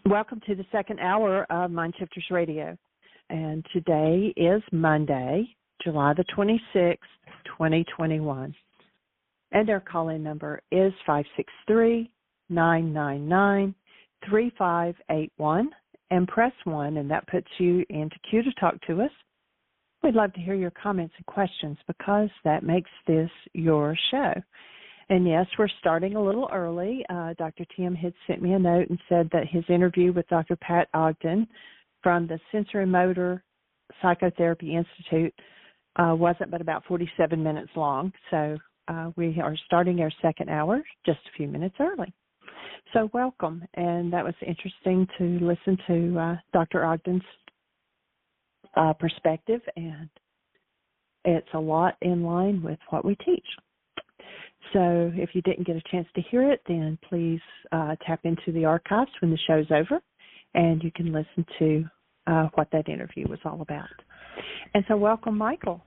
Welcome to the second hour of Mind Shifters Radio. And today is Monday, July the 26th, 2021. And our call-in number is 563-999-3581. And press 1, and that puts you into queue to talk to us. We'd love to hear your comments and questions because that makes this your show. And yes, we're starting a little early. Dr. Tim had sent me a note and said that his interview with Dr. Pat Ogden from the Sensory Motor Psychotherapy Institute wasn't but about 47 minutes long. So we are starting our second hour just a few minutes early. So welcome. And that was interesting to listen to Dr. Ogden's perspective, and it's a lot in line with what we teach. So if you didn't get a chance to hear it, then please tap into the archives when the show's over, and you can listen to what that interview was all about. And so welcome, Michael.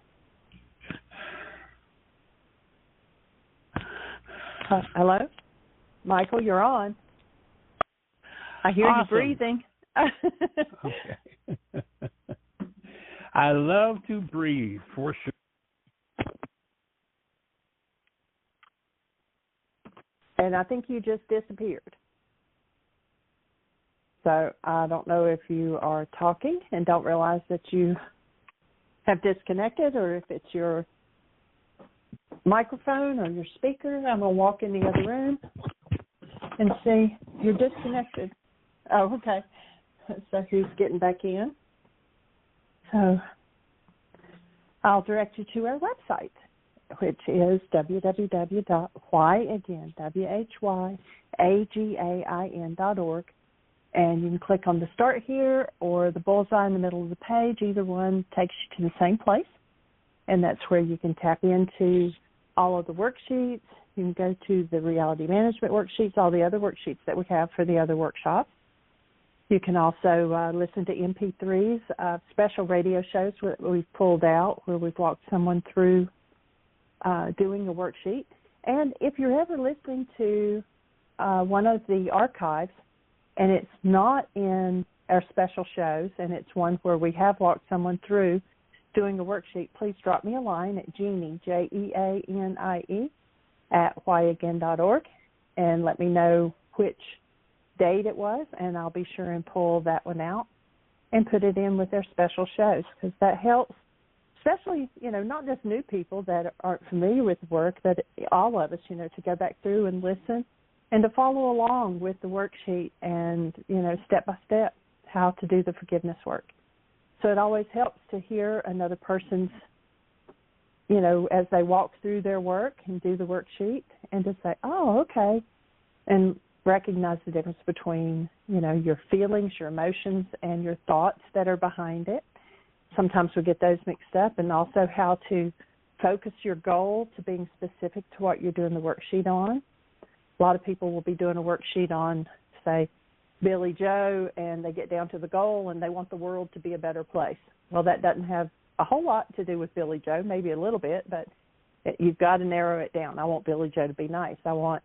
Hello? Michael, you're on. I hear you breathing. Okay. I love to breathe, for sure. And I think you just disappeared. So I don't know if you are talking and don't realize that you have disconnected, or if it's your microphone or your speaker. I'm going to walk in the other room and see you're disconnected. Oh, okay. So who's getting back in? So I'll direct you to our website, which is www.whyagain.org. And you can click on the Start Here or the bullseye in the middle of the page. Either one takes you to the same place. And that's where you can tap into all of the worksheets. You can go to the Reality Management Worksheets, all the other worksheets that we have for the other workshops. You can also listen to MP3s of special radio shows that we've pulled out where we've walked someone through doing a worksheet. And if you're ever listening to one of the archives and it's not in our special shows and it's one where we have walked someone through doing a worksheet, please drop me a line at Jeanie, Jeanie, at whyagain.org, and let me know which date it was, and I'll be sure and pull that one out and put it in with their special shows, because that helps, especially, not just new people that aren't familiar with the work, but all of us, to go back through and listen and to follow along with the worksheet and, step by step how to do the forgiveness work. So it always helps to hear another person's, as they walk through their work and do the worksheet, and to say, oh, okay, and recognize the difference between, your feelings, your emotions, and your thoughts that are behind it. Sometimes we get those mixed up, and also how to focus your goal to being specific to what you're doing the worksheet on. A lot of people will be doing a worksheet on, say, Billy Joe, and they get down to the goal and they want the world to be a better place. Well, that doesn't have a whole lot to do with Billy Joe, maybe a little bit, but you've got to narrow it down. I want Billy Joe to be nice. I want,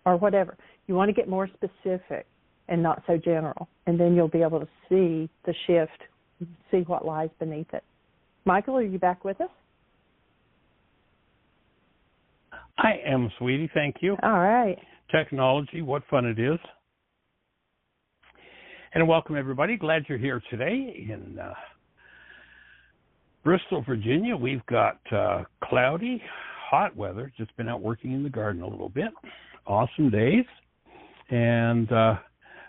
or whatever. You want to get more specific and not so general, and then you'll be able to see the shift, see what lies beneath it. Michael, are you back with us? I am, sweetie. Thank you. All right. Technology, what fun it is. And welcome, everybody. Glad you're here today in Bristol, Virginia. We've got cloudy, hot weather. Just been out working in the garden a little bit. Awesome days. And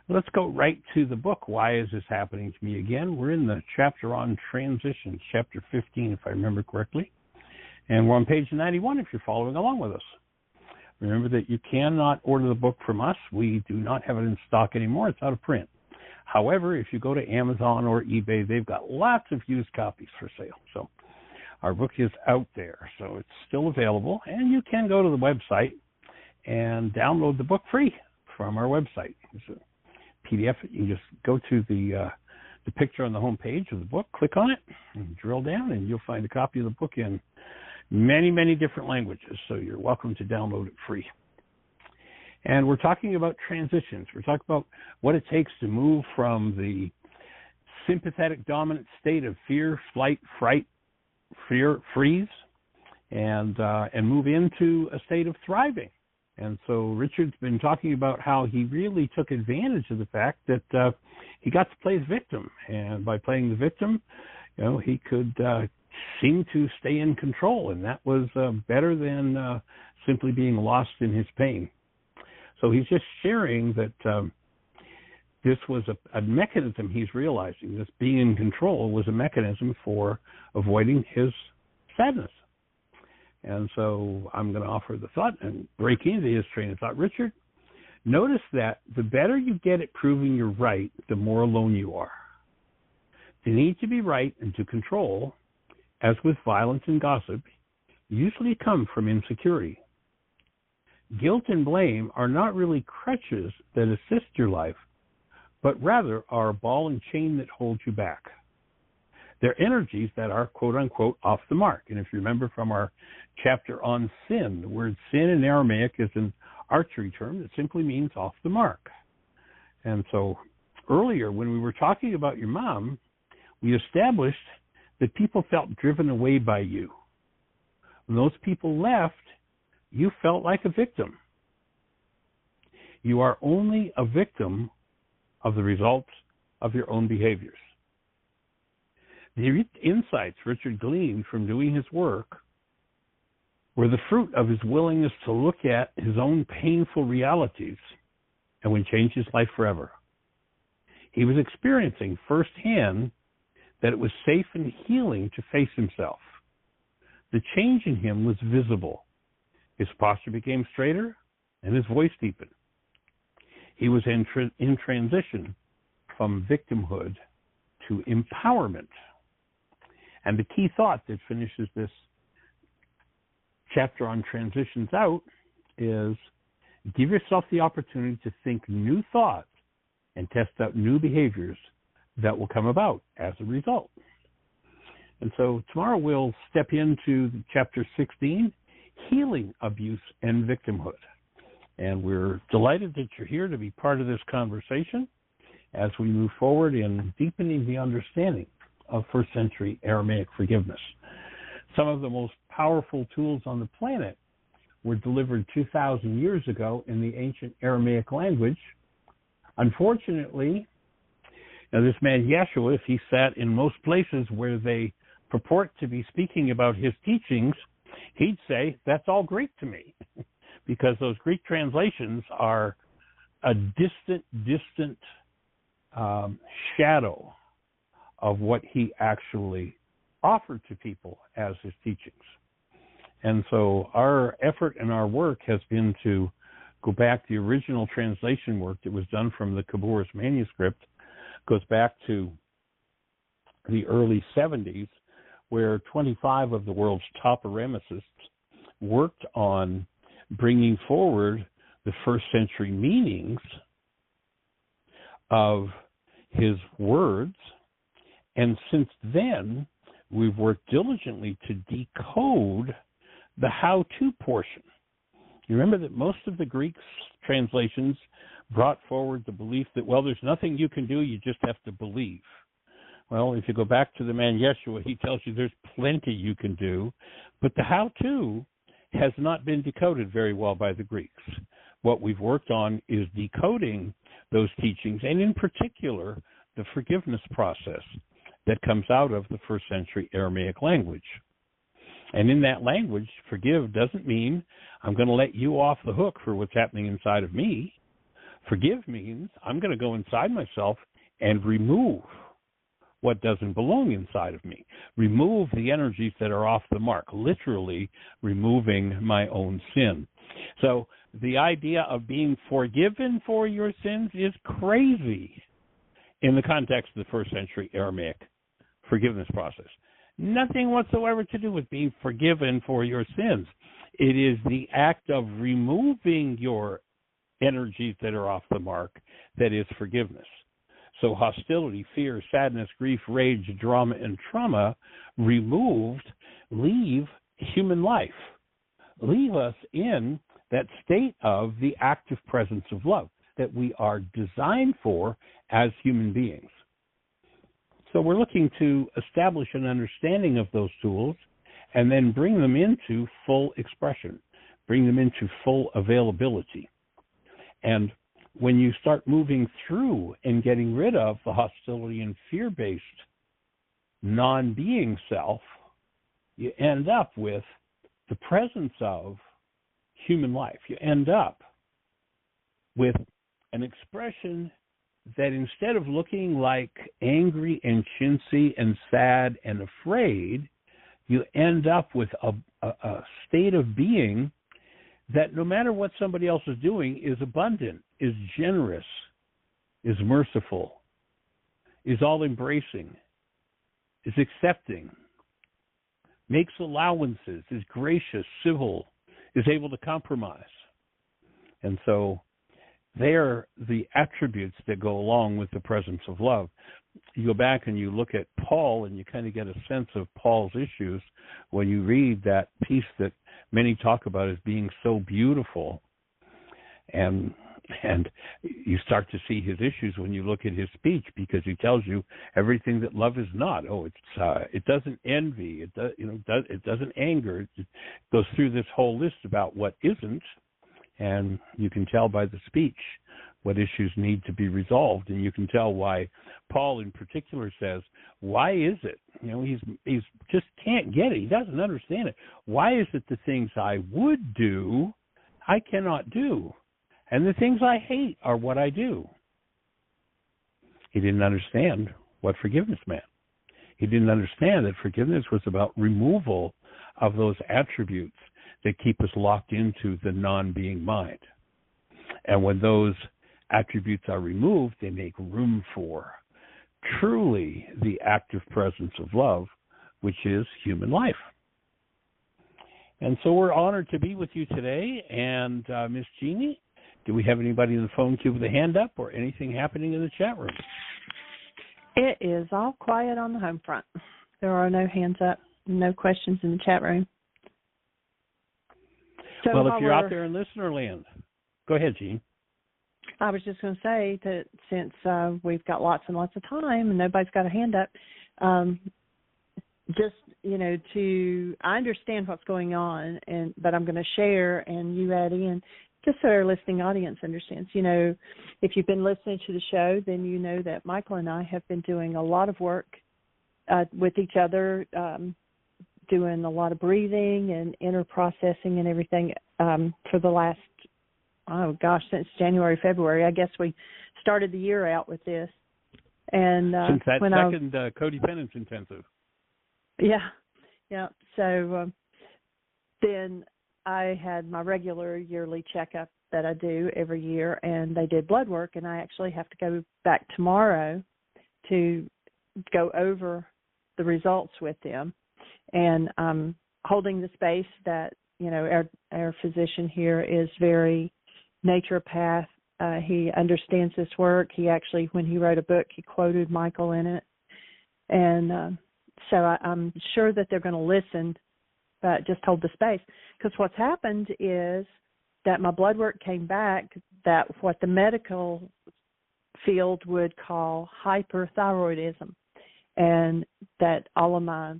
let's go right to the book. Why is this happening to me again? We're in the chapter on transitions, chapter 15, if I remember correctly. And we're on page 91 if you're following along with us. Remember that you cannot order the book from us. We do not have it in stock anymore. It's out of print. However, if you go to Amazon or eBay, they've got lots of used copies for sale. So our book is out there. So it's still available. And you can go to the website and download the book free from our website. It's a PDF. You just go to the picture on the home page of the book, click on it, and drill down, and you'll find a copy of the book in many, many different languages. So you're welcome to download it free. And we're talking about transitions. We're talking about what it takes to move from the sympathetic dominant state of fear, flight, fright, freeze, and move into a state of thriving. And so Richard's been talking about how he really took advantage of the fact that he got to play the victim, and by playing the victim, he could seem to stay in control, and that was better than simply being lost in his pain. So he's just sharing that this was a mechanism he's realizing. This being in control was a mechanism for avoiding his sadness. And so I'm going to offer the thought and break into his train of thought. Richard, notice that the better you get at proving you're right, the more alone you are. The need to be right and to control, as with violence and gossip, usually come from insecurity. Guilt and blame are not really crutches that assist your life, but rather are a ball and chain that hold you back. They're energies that are, quote-unquote, off the mark. And if you remember from our chapter on sin, the word sin in Aramaic is an archery term that simply means off the mark. And so earlier, when we were talking about your mom, we established that people felt driven away by you. When those people left, you felt like a victim. You are only a victim of the results of your own behaviors. The insights Richard gleaned from doing his work were the fruit of his willingness to look at his own painful realities and would change his life forever. He was experiencing firsthand that it was safe and healing to face himself. The change in him was visible. His posture became straighter and his voice deepened. He was in transition from victimhood to empowerment. And the key thought that finishes this chapter on transitions out is give yourself the opportunity to think new thoughts and test out new behaviors that will come about as a result. And so tomorrow we'll step into chapter 16, Healing Abuse and Victimhood. And we're delighted that you're here to be part of this conversation as we move forward in deepening the understanding of first century Aramaic forgiveness. Some of the most powerful tools on the planet were delivered 2,000 years ago in the ancient Aramaic language. Unfortunately, this man Yeshua, if he sat in most places where they purport to be speaking about his teachings, he'd say, that's all Greek to me, because those Greek translations are a distant shadow of what he actually offered to people as his teachings. And so our effort and our work has been to go back. The original translation work that was done from the Khabouris manuscript goes back to the early 70s, where 25 of the world's top Aramicists worked on bringing forward the first century meanings of his words. And since then, we've worked diligently to decode the how-to portion. You remember that most of the Greek translations brought forward the belief that, well, there's nothing you can do, you just have to believe. Well, if you go back to the man Yeshua, he tells you there's plenty you can do, but the how-to has not been decoded very well by the Greeks. What we've worked on is decoding those teachings, and in particular, the forgiveness process that comes out of the first century Aramaic language. And in that language, forgive doesn't mean I'm going to let you off the hook for what's happening inside of me. Forgive means I'm going to go inside myself and remove what doesn't belong inside of me. Remove the energies that are off the mark, literally removing my own sin. So the idea of being forgiven for your sins is crazy in the context of the first century Aramaic forgiveness process. Nothing whatsoever to do with being forgiven for your sins. It is the act of removing your energies that are off the mark that is forgiveness. So hostility, fear, sadness, grief, rage, drama, and trauma removed leave human life, leave us in that state of the active presence of love that we are designed for as human beings. So we're looking to establish an understanding of those tools and then bring them into full expression, bring them into full availability. And when you start moving through and getting rid of the hostility and fear-based non-being self, you end up with the presence of human life. You end up with an expression that instead of looking like angry and chintzy and sad and afraid, you end up with a state of being that no matter what somebody else is doing is abundant, is generous, is merciful, is all-embracing, is accepting, makes allowances, is gracious, civil, is able to compromise. And so they're the attributes that go along with the presence of love. You go back and you look at Paul, and you kind of get a sense of Paul's issues when you read that piece that many talk about as being so beautiful. And you start to see his issues when you look at his speech, because he tells you everything that love is not. It doesn't envy, it doesn't anger. It goes through this whole list about what isn't, and you can tell by the speech what issues need to be resolved, and you can tell why Paul in particular says, why is it? He's just can't get it. He doesn't understand it. Why is it the things I would do, I cannot do? And the things I hate are what I do. He didn't understand what forgiveness meant. He didn't understand that forgiveness was about removal of those attributes that keep us locked into the non-being mind. And when those attributes are removed, they make room for truly the active presence of love, which is human life. And so we're honored to be with you today. And Miss Jeannie, do we have anybody in the phone queue with a hand up or anything happening in the chat room? It is all quiet on the home front. There are no hands up, no questions in the chat room. So well, if you're out there in listener land, go ahead, Jean. I was just going to say that since we've got lots and lots of time and nobody's got a hand up, I understand what's going on, but I'm going to share and you add in just so our listening audience understands. If you've been listening to the show, then you know that Michael and I have been doing a lot of work with each other, doing a lot of breathing and inner processing and everything for the last, since January, February. I guess we started the year out with this. And since that second codependence intensive. Yeah. So then I had my regular yearly checkup that I do every year, and they did blood work, and I actually have to go back tomorrow to go over the results with them. And I'm holding the space that, our physician here is very naturopath. He understands this work. He actually, when he wrote a book, he quoted Michael in it. And so I'm sure that they're going to listen, but just hold the space. Because what's happened is that my blood work came back that what the medical field would call hyperthyroidism, and that all of my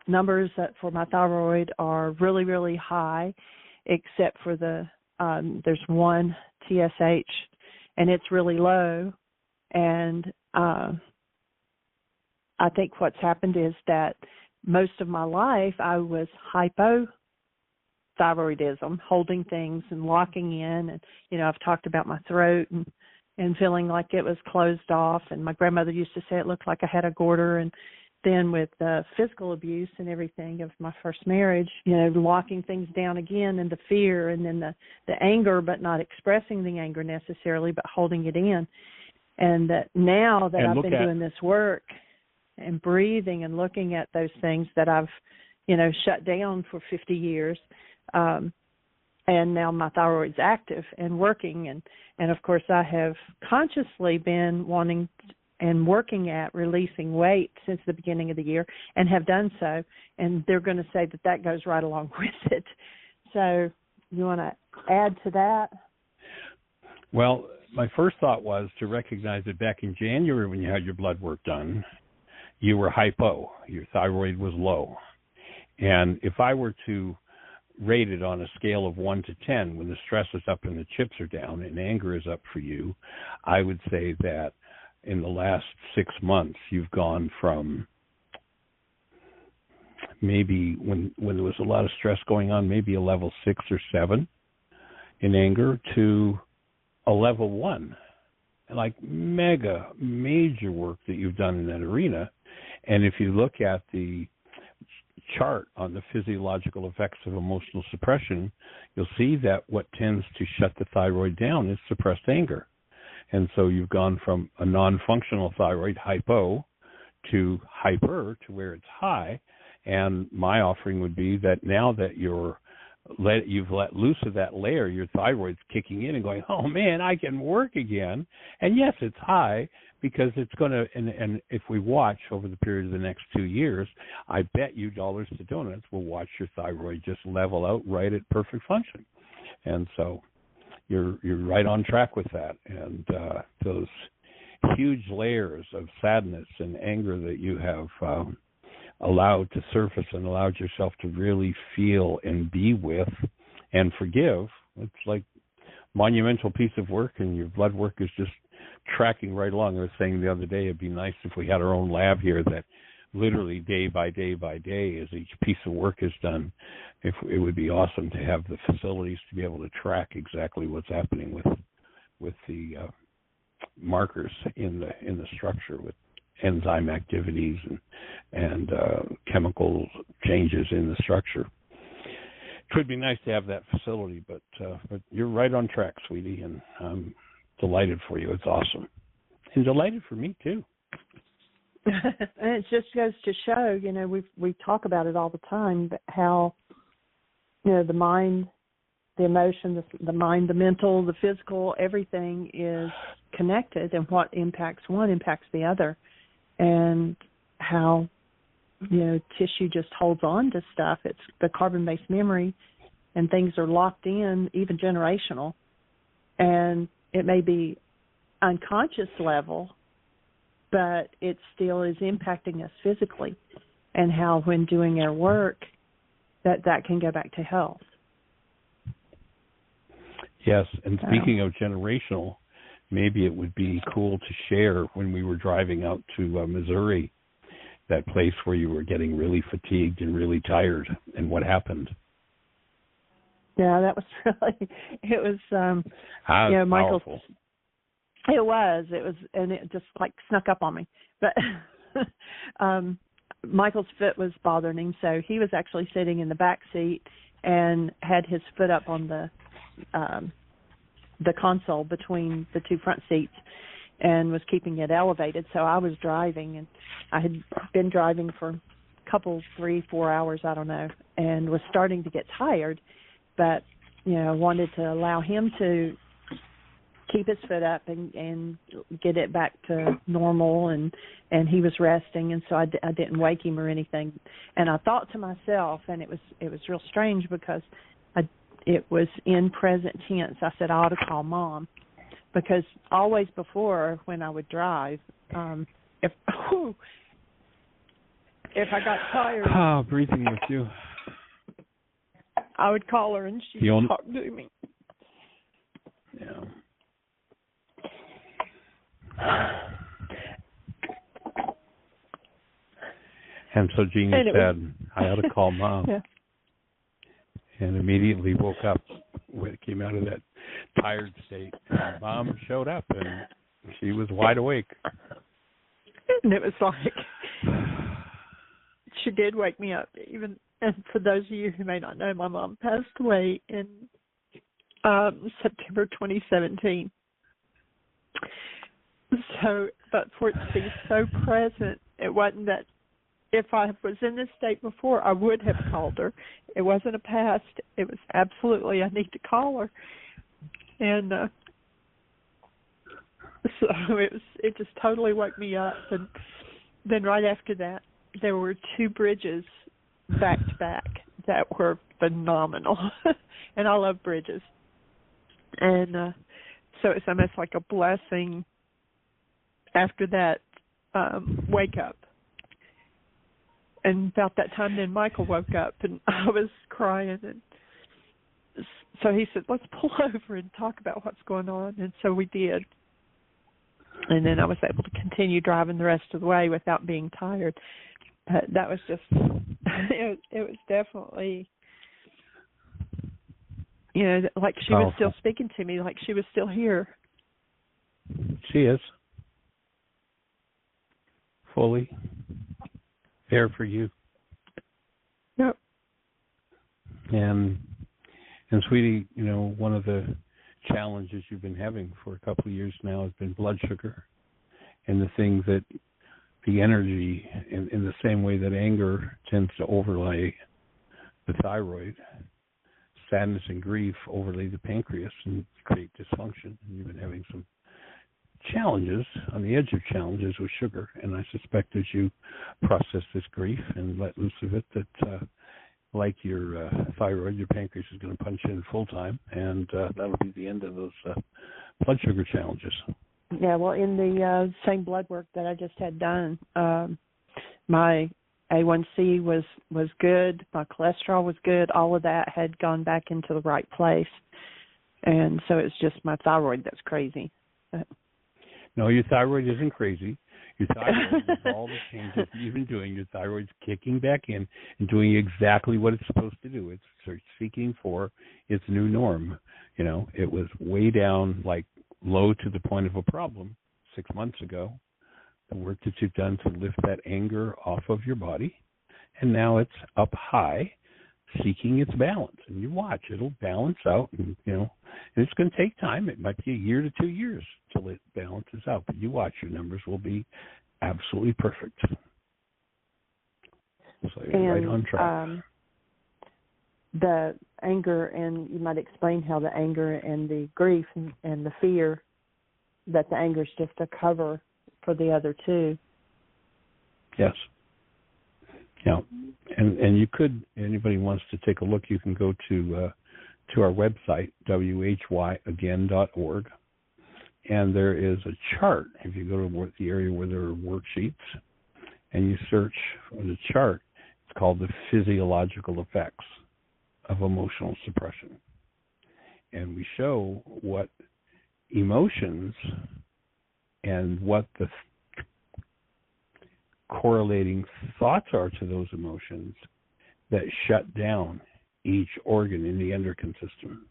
numbers for my thyroid are really, really high, except for there's one TSH, and it's really low. And I think what's happened is that most of my life I was hypothyroidism, holding things and locking in. And, I've talked about my throat and feeling like it was closed off. And my grandmother used to say it looked like I had a goiter. And then with the physical abuse and everything of my first marriage, locking things down again, and the fear, and then the anger, but not expressing the anger necessarily, but holding it in. And that now that I've been doing this work and breathing and looking at those things that I've, shut down for 50 years, and now my thyroid's active and working. And of course, I have consciously been wanting and working at releasing weight since the beginning of the year, and have done so. And they're going to say that goes right along with it. So you want to add to that? Well, my first thought was to recognize that back in January when you had your blood work done, you were hypo. Your thyroid was low. And if I were to rate it on a scale of 1 to 10, when the stress is up and the chips are down and anger is up for you, I would say that in the last 6 months, you've gone from maybe when there was a lot of stress going on, maybe a level 6 or 7 in anger to a level 1. Like major work that you've done in that arena. And if you look at the chart on the physiological effects of emotional suppression, you'll see that what tends to shut the thyroid down is suppressed anger. And so you've gone from a non-functional thyroid, hypo, to hyper, to where it's high. And my offering would be that now that you've let loose of that layer, your thyroid's kicking in and going, oh man, I can work again. And yes, it's high because it's going to, and if we watch over the period of the next 2 years, I bet you dollars to donuts will watch your thyroid just level out right at perfect function. And so you're right on track with that. And those huge layers of sadness and anger that you have allowed to surface and allowed yourself to really feel and be with and forgive, it's like a monumental piece of work, and your blood work is just tracking right along. I was saying the other day, it'd be nice if we had our own lab here that literally day by day by day, as each piece of work is done, if it would be awesome to have the facilities to be able to track exactly what's happening with the markers in the structure, with enzyme activities and chemical changes in the structure. It would be nice to have that facility, but you're right on track, sweetie, and I'm delighted for you. It's awesome. And delighted for me, too. And it just goes to show, we talk about it all the time, but how, the mind, the emotion, the mind, the mental, the physical, everything is connected, and what impacts one impacts the other. And how, tissue just holds on to stuff. It's the carbon-based memory, and things are locked in, even generational. And it may be unconscious level, but it still is impacting us physically. And how when doing our work, that can go back to health. Yes, and speaking of generational, maybe it would be cool to share when we were driving out to Missouri, that place where you were getting really fatigued and really tired, and what happened. Yeah, that was it was, Michael's, powerful. It was, and it just like snuck up on me. But Michael's foot was bothering him, so he was actually sitting in the back seat and had his foot up on the console between the two front seats and was keeping it elevated. So I was driving, and I had been driving for a couple, 3-4 hours, I don't know, and was starting to get tired, but, wanted to allow him to keep his foot up and get it back to normal, and he was resting, and so I didn't wake him or anything. And I thought to myself, and it was real strange because it was in present tense. I said, I ought to call Mom, because always before when I would drive, if I got tired, breathing with you, I would call her and she'd talk to me. Yeah. And so Jeannie said, I ought to call Mom. Yeah. And immediately woke up when it came out of that tired state. Mom showed up, and she was wide awake. And it was like, she did wake me up. Even, and for those of you who may not know, my mom passed away in September 2017. So, but for it to be so present, it wasn't that if I was in this state before, I would have called her. It wasn't a past. It was absolutely, I need to call her. And so it just totally woke me up. And then right after that, there were 2 bridges back to back that were phenomenal. And I love bridges. And so it's almost like a blessing after that wake up. And about that time, then Michael woke up, and I was crying. And so he said, let's pull over and talk about what's going on. And so we did. And then I was able to continue driving the rest of the way without being tired. That was just, it was definitely, you know, like she was still speaking to me, like she was still here. She is. Fully there for you. Yep. And sweetie, you know, one of the challenges you've been having for a couple of years now has been blood sugar, and the thing that the energy in the same way that anger tends to overlay the thyroid, sadness and grief overlay the pancreas and create dysfunction. And you've been having some challenges, on the edge of challenges with sugar, and I suspect as you process this grief and let loose of it that like your thyroid, your pancreas is going to punch in full time, and that'll be the end of those blood sugar challenges. Yeah, well, in the same blood work that I just had done, my A1C was good, my cholesterol was good, all of that had gone back into the right place, and so it's just my thyroid that's crazy. No, your thyroid isn't crazy. Your thyroid, with all the changes you've been doing, your thyroid's kicking back in and doing exactly what it's supposed to do. It's seeking for its new norm. You know, it was way down, like low to the point of a problem 6 months ago. The work that you've done to lift that anger off of your body, and now it's up high, seeking its balance. And you watch, it'll balance out, and you know, and it's going to take time. It might be 1 year to 2 years till it balances out, but you watch, your numbers will be absolutely perfect. So you're right on track. The anger, and you might explain how the anger and the grief and the fear, that the anger is just a cover for the other two. Yes. Yeah, and you could, anybody wants to take a look, you can go to our website, whyagain.org, and there is a chart. If you go to the area where there are worksheets and you search for the chart, it's called the physiological effects of emotional suppression. And we show what emotions and what the correlating thoughts are to those emotions that shut down each organ in the endocrine system.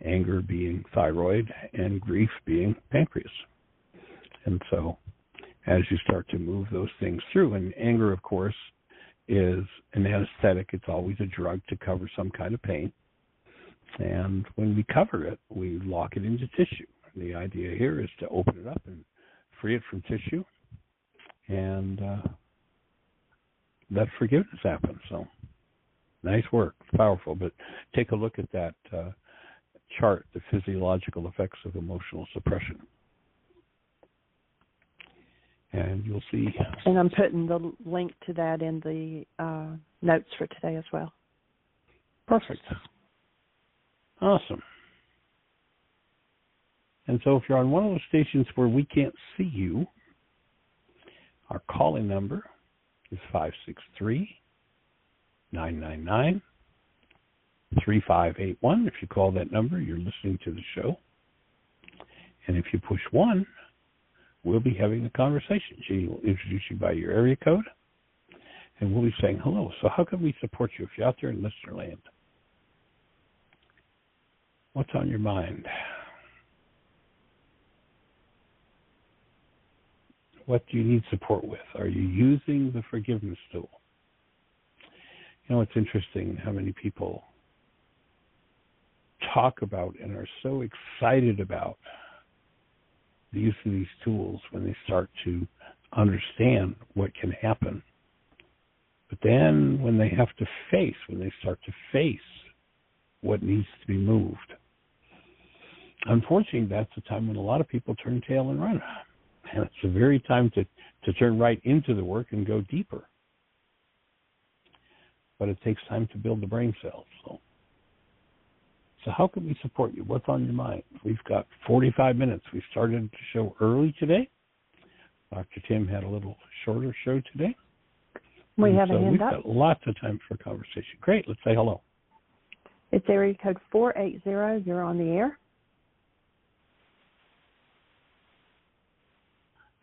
Anger being thyroid and grief being pancreas. And so as you start to move those things through, and anger, of course, is an anesthetic. It's always a drug to cover some kind of pain. And when we cover it, we lock it into tissue. And the idea here is to open it up and free it from tissue and let forgiveness happen. So nice work. It's powerful. But take a look at that chart, the physiological effects of emotional suppression. And you'll see. And I'm putting the link to that in the notes for today as well. Perfect. Awesome. And so if you're on one of those stations where we can't see you, our calling number is 563-999-3581. If you call that number, you're listening to the show. And if you push 1, we'll be having a conversation. She will introduce you by your area code, and we'll be saying hello. So how can we support you if you're out there in listener land? What's on your mind? What do you need support with? Are you using the forgiveness tool? You know, it's interesting how many people talk about and are so excited about the use of these tools when they start to understand what can happen. But then when they start to face what needs to be moved, unfortunately, that's the time when a lot of people turn tail and run. And it's the very time to turn right into the work and go deeper. But it takes time to build the brain cells. So how can we support you? What's on your mind? We've got 45 minutes. We started the show early today. Dr. Tim had a little shorter show today. We have a hand we've up. got lots of time for conversation. Great. Let's say hello. It's area code 480. You're on the air.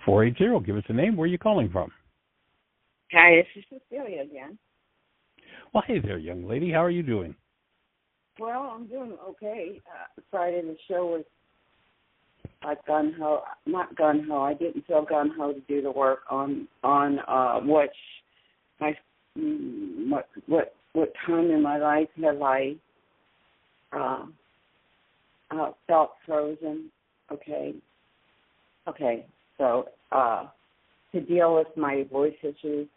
480. Give us a name. Where are you calling from? Hi, this is Cecilia again. Well, hey there, young lady. How are you doing? Well, I'm doing okay. Friday the show was like gun-ho. Not gun-ho. I didn't feel gun-ho to do the work on what time in my life have I felt frozen. Okay. So to deal with my voice issues,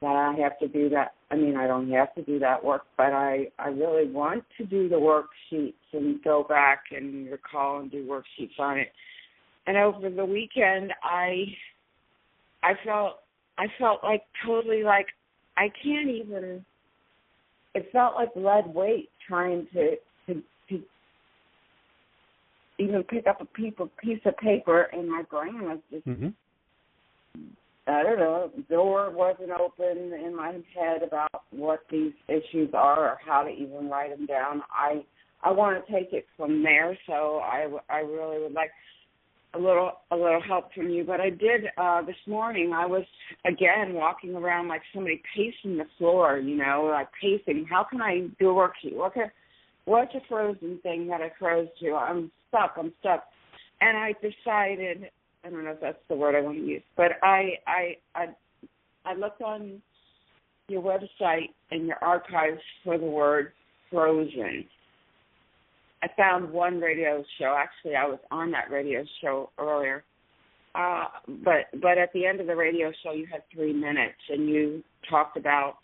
that I have to do that. I mean, I don't have to do that work, but I really want to do the worksheets and go back and recall and do worksheets on it. And over the weekend, I felt like totally like I can't even. It felt like lead weight trying to even pick up a piece of paper, and my brain was just. Mm-hmm. I don't know, the door wasn't open in my head about what these issues are or how to even write them down. I want to take it from there, so I really would like a little help from you. But I did this morning. I was again walking around like somebody pacing the floor, like pacing. How can I do a worksheet? What's a frozen thing that I froze to? I'm stuck. And I decided. I don't know if that's the word I want to use, but I looked on your website and your archives for the word frozen. I found one radio show. Actually, I was on that radio show earlier. But at the end of the radio show, you had 3 minutes, and you talked about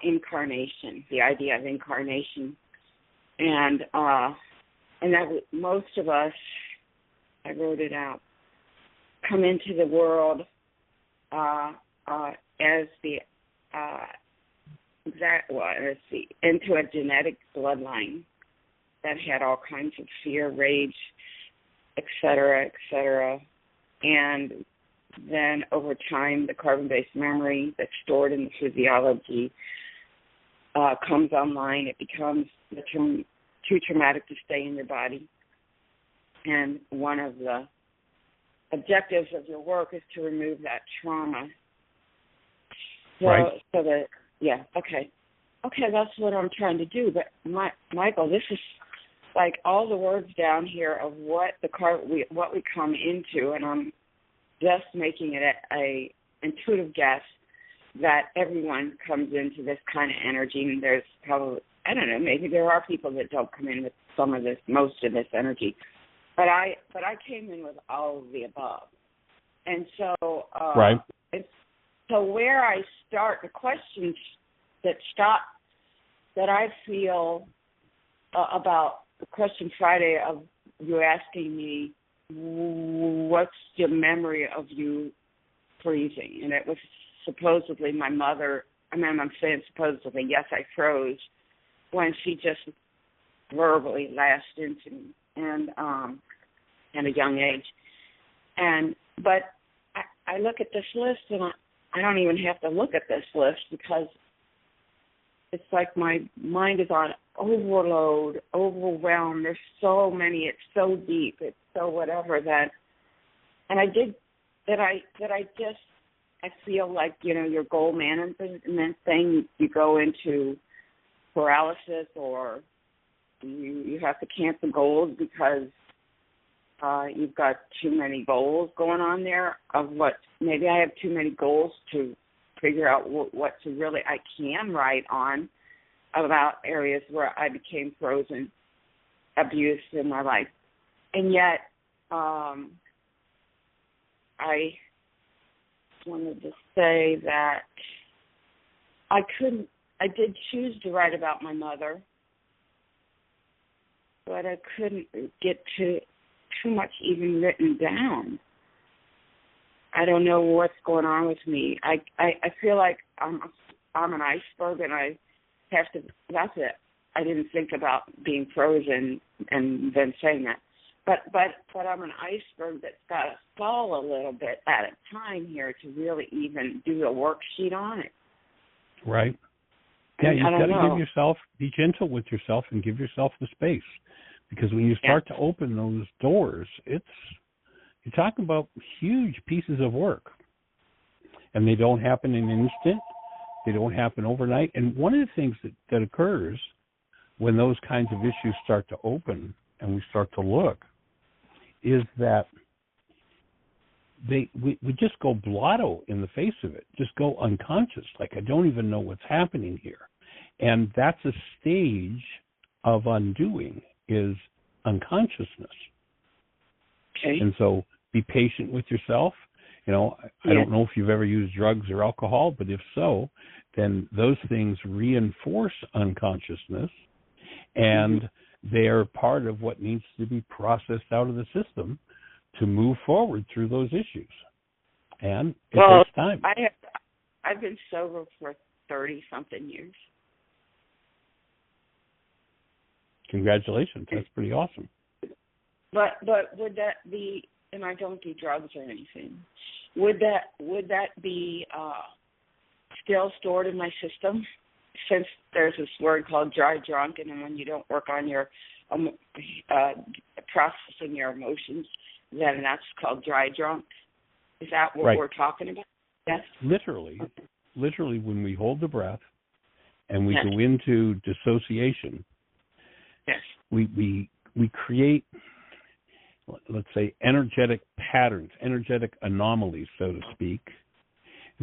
incarnation, the idea of incarnation, and that most of us, I wrote it out, come into the world into a genetic bloodline that had all kinds of fear, rage, et cetera, and then over time the carbon-based memory that's stored in the physiology comes online. It becomes too traumatic to stay in your body, and one of the objectives of your work is to remove that trauma. Right. Okay, that's what I'm trying to do. But Michael, this is like all the words down here of what we come into, and I'm just making it a intuitive guess that everyone comes into this kind of energy, and there's probably, I don't know, maybe there are people that don't come in with most of this energy. But I came in with all of the above. And so right. So where I start, the questions that I feel about the question Friday of you asking me, what's your memory of you freezing? And it was supposedly my mother. I mean, I'm saying supposedly, yes, I froze when she just verbally lashed into me. And at a young age, but I look at this list, and I don't even have to look at this list because it's like my mind is on overload, overwhelmed. There's so many. It's so deep. It's so whatever that, and I feel like your goal management thing. You go into paralysis, or you have to cancel goals because you've got too many goals going on there maybe I have too many goals to figure out what to really I can write on about areas where I became frozen, abused in my life. And yet I wanted to say that I did choose to write about my mother, but I couldn't get too much even written down. I don't know what's going on with me. I feel like I'm an iceberg, and I have to. That's it. I didn't think about being frozen and then saying that. But I'm an iceberg that's got to fall a little bit at a time here to really even do a worksheet on it. Right. Yeah, you've got to be gentle with yourself and give yourself the space. Because when you start to open those doors, you're talking about huge pieces of work. And they don't happen in an instant. They don't happen overnight. And one of the things that occurs when those kinds of issues start to open and we start to look is that we just go blotto in the face of it, just go unconscious, like I don't even know what's happening here. And that's a stage of undoing, is unconsciousness. Okay. And so be patient with yourself. I don't know if you've ever used drugs or alcohol, but if so, then those things reinforce unconsciousness, and they are part of what needs to be processed out of the system to move forward through those issues. And it takes time. I've been sober for 30-something years. Congratulations. That's pretty awesome. But would that be, and I don't do drugs or anything, would that be still stored in my system? Since there's this word called dry drunk, and then when you don't work on your processing your emotions, then that's called dry drunk. Is that what we're talking about? Yes. Literally, when we hold the breath and we go into dissociation, we create, let's say, energetic patterns, energetic anomalies, so to speak,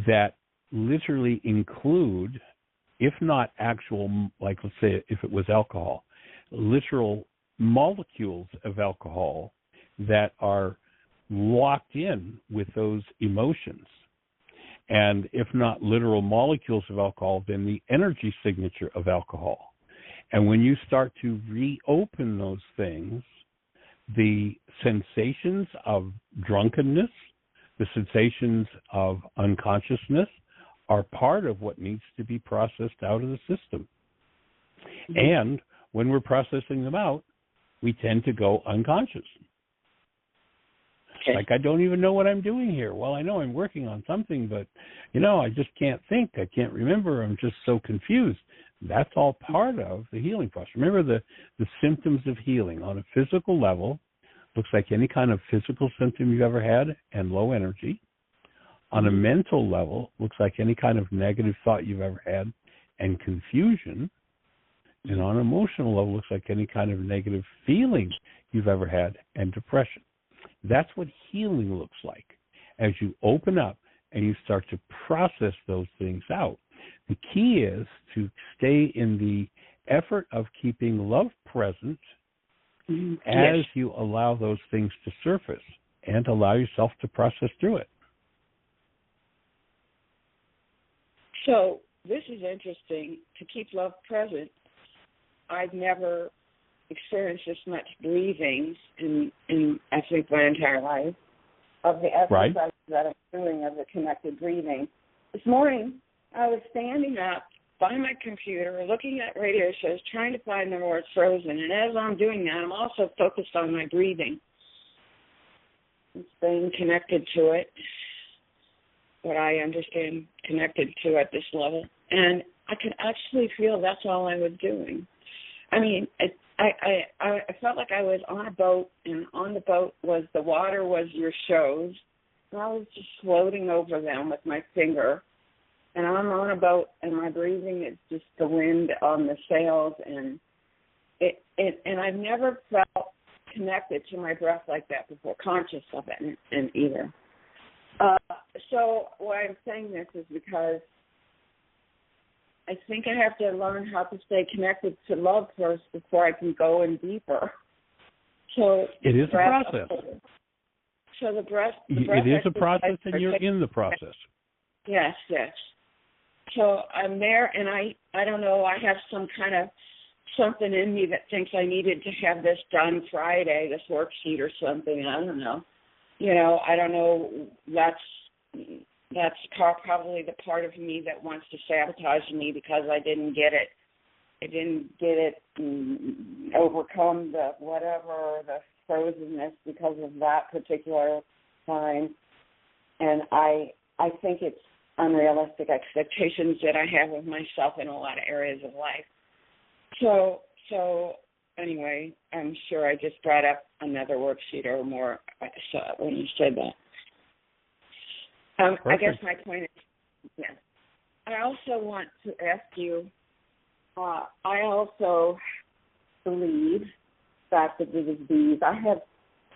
that literally include, if not actual, like let's say if it was alcohol, literal molecules of alcohol that are locked in with those emotions. And if not literal molecules of alcohol, then the energy signature of alcohol. And when you start to reopen those things, the sensations of drunkenness, the sensations of unconsciousness are part of what needs to be processed out of the system. And when we're processing them out, we tend to go unconscious. Like, I don't even know what I'm doing here. Well, I know I'm working on something, but, I just can't think. I can't remember. I'm just so confused. That's all part of the healing process. Remember, the symptoms of healing on a physical level looks like any kind of physical symptom you've ever had and low energy. On a mental level, looks like any kind of negative thought you've ever had and confusion. And on an emotional level, looks like any kind of negative feeling you've ever had and depression. That's what healing looks like as you open up and you start to process those things out. The key is to stay in the effort of keeping love present as you allow those things to surface and allow yourself to process through it. So this is interesting. To keep love present, I've never experienced this much breathing in I think my entire life, of the exercises that I'm doing of the connected breathing. This morning I was standing up by my computer looking at radio shows trying to find them where it's frozen, and as I'm doing that I'm also focused on my breathing and staying connected to it, what I understand connected to at this level. And I could actually feel that's all I was doing. I mean, I felt like I was on a boat, and on the boat was the water was your shows, and I was just floating over them with my finger. And I'm on a boat, and my breathing is just the wind on the sails, and and I've never felt connected to my breath like that before, conscious of it, and either. So why I'm saying this is because I think I have to learn how to stay connected to love first before I can go in deeper. So it is a process. So the breath it is a process, and you're in the process. Yes. So I'm there, and I don't know, I have some kind of something in me that thinks I needed to have this done Friday, this worksheet or something. I don't know. I don't know. That's probably the part of me that wants to sabotage me because I didn't get it I didn't get it overcome the whatever, the frozenness because of that particular time. And I think it's unrealistic expectations that I have of myself in a lot of areas of life. So anyway, I'm sure I just brought up another worksheet or more when you said that. I guess my point is, yeah. I also want to ask you, I also believe that the disease, I have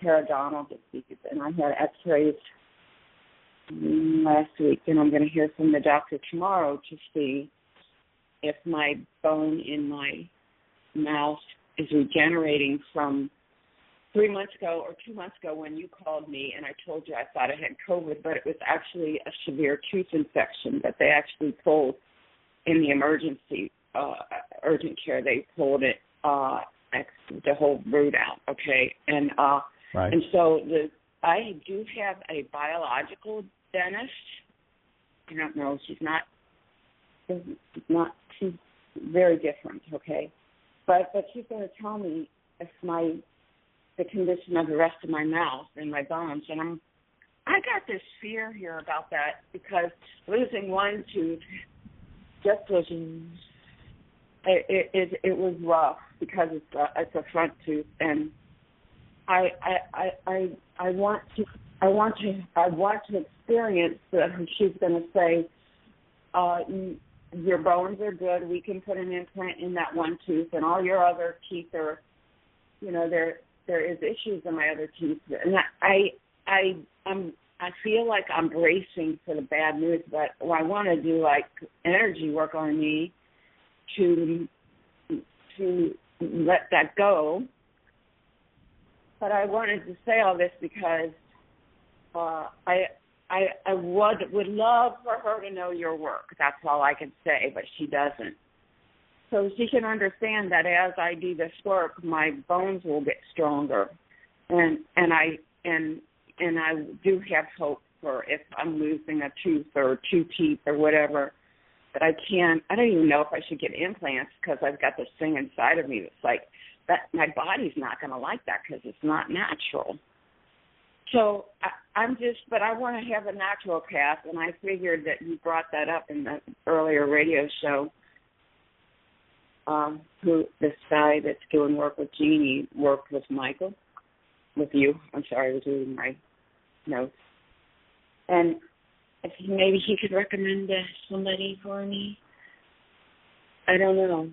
periodontal disease, and I had x-rays last week, and I'm going to hear from the doctor tomorrow to see if my bone in my mouth is regenerating from 3 months ago or 2 months ago when you called me and I told you I thought I had COVID, but it was actually a severe tooth infection that they actually pulled in the emergency urgent care. They pulled it, the whole root out, okay? And right. And so I do have a biological dentist. I don't know, she's very different, okay? But she's going to tell me if the condition of the rest of my mouth and my bones, and I got this fear here about that because losing one tooth just was it was rough because it's a front tooth, and I want to experience that she's going to say, your bones are good. We can put an implant in that one tooth, and all your other teeth are, there is issues in my other teeth. And I feel like I'm bracing for the bad news, but I want to do like energy work on me to let that go. But I wanted to say all this because I would love for her to know your work. That's all I can say, but she doesn't. So she can understand that as I do this work, my bones will get stronger, and I do have hope for if I'm losing a tooth or 2 teeth or whatever, that I don't even know if I should get implants because I've got this thing inside of me that's like that. My body's not going to like that because it's not natural. So but I want to have a natural path, and I figured that you brought that up in the earlier radio show. Who this guy that's doing work with Jeannie worked with Michael, with you. I'm sorry, I was reading my notes. And if maybe he could recommend somebody for me. I don't know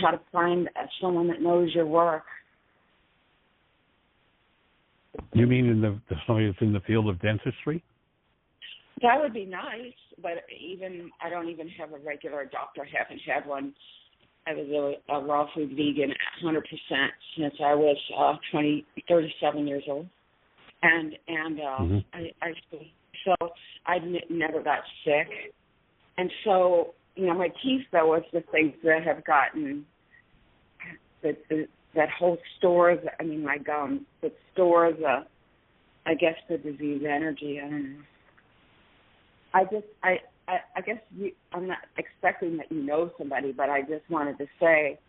how to find someone that knows your work. You mean somebody that's in the field of dentistry? That would be nice, but I don't even have a regular doctor. I haven't had one. I was a raw food vegan 100% since I was 37 years old, and I never got sick, and so my teeth though was the things that have gotten that whole stores. I mean my gums that stores I guess the disease energy. I don't know. I guess I'm not expecting that you know somebody, but I just wanted to say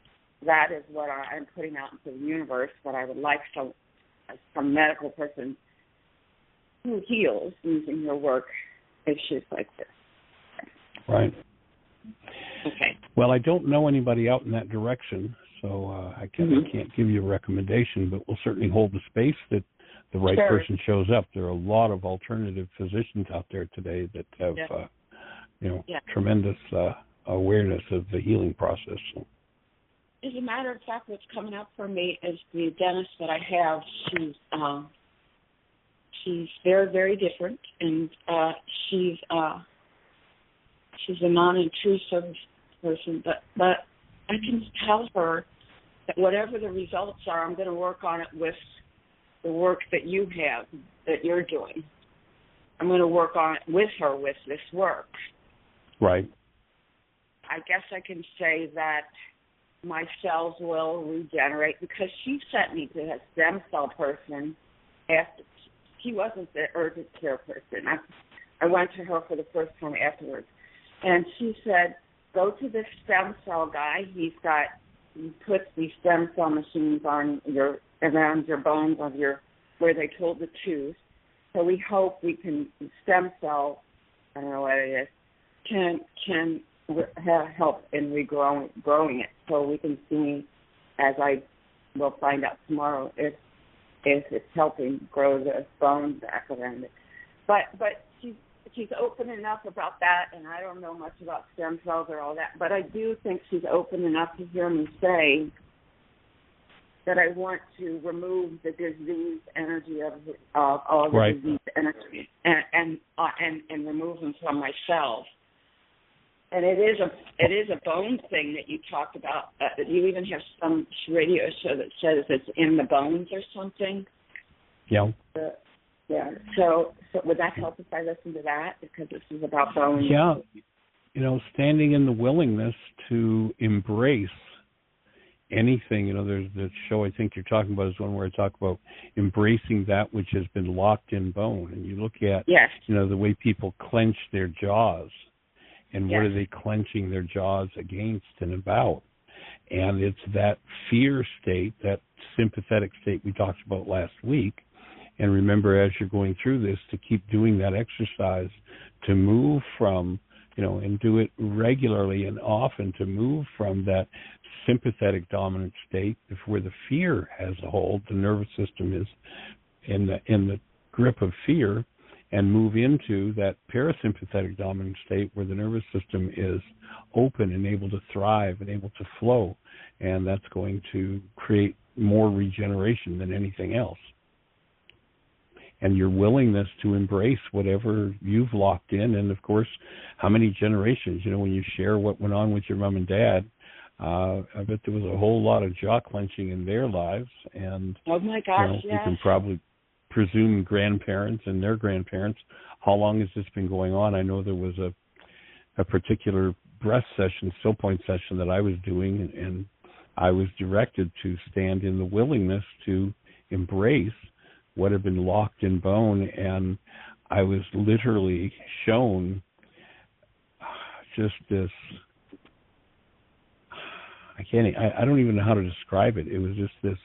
that is what I'm putting out into the universe, that I would like some medical person who heals using your work issues like this. Right. Okay. Well, I don't know anybody out in that direction, so I can't give you a recommendation, but we'll certainly hold the space that the right person shows up. There are a lot of alternative physicians out there today that have, tremendous awareness of the healing process. So. As a matter of fact, what's coming up for me is the dentist that I have. She's very, very different, and she's a non-intrusive person. But I can tell her that whatever the results are, I'm going to work on it with the work that you have, that you're doing. I'm going to work on it with her with this work. Right. I guess I can say that my cells will regenerate because she sent me to a stem cell person after. She wasn't the urgent care person. I went to her for the first time afterwards. And she said, go to the stem cell guy. He puts these stem cell machines on around your bones of where they pulled the tooth. So we hope we can stem cell, I don't know what it is, can help in growing it. So we can see, as I will find out tomorrow, if it's helping grow the bones back around it. But she's open enough about that, and I don't know much about stem cells or all that, but I do think she's open enough to hear me say that I want to remove the disease energy of all the disease energy and remove them from myself. And it is a bone thing that you talked about. You even have some radio show that says it's in the bones or something. Yeah. Yeah. So would that help if I listen to that, because this is about bones? Yeah. Standing in the willingness to embrace anything. There's the show I think you're talking about is one where I talk about embracing that which has been locked in bone. And you look at, the way people clench their jaws. And what are they clenching their jaws against and about? And it's that fear state, that sympathetic state we talked about last week. And remember, as you're going through this, to keep doing that exercise, to move from, and do it regularly and often, to move from that sympathetic dominant state where the fear has a hold, the nervous system is in the grip of fear, and move into that parasympathetic dominant state where the nervous system is open and able to thrive and able to flow. And that's going to create more regeneration than anything else. And your willingness to embrace whatever you've locked in. And, of course, how many generations, when you share what went on with your mom and dad, I bet there was a whole lot of jaw clenching in their lives. And, oh, my gosh, you can probably presume grandparents and their grandparents. How long has this been going on? I know there was a particular breath session, still point session that I was doing, and I was directed to stand in the willingness to embrace what had been locked in bone, and I was literally shown just this, I don't even know how to describe it. It was just this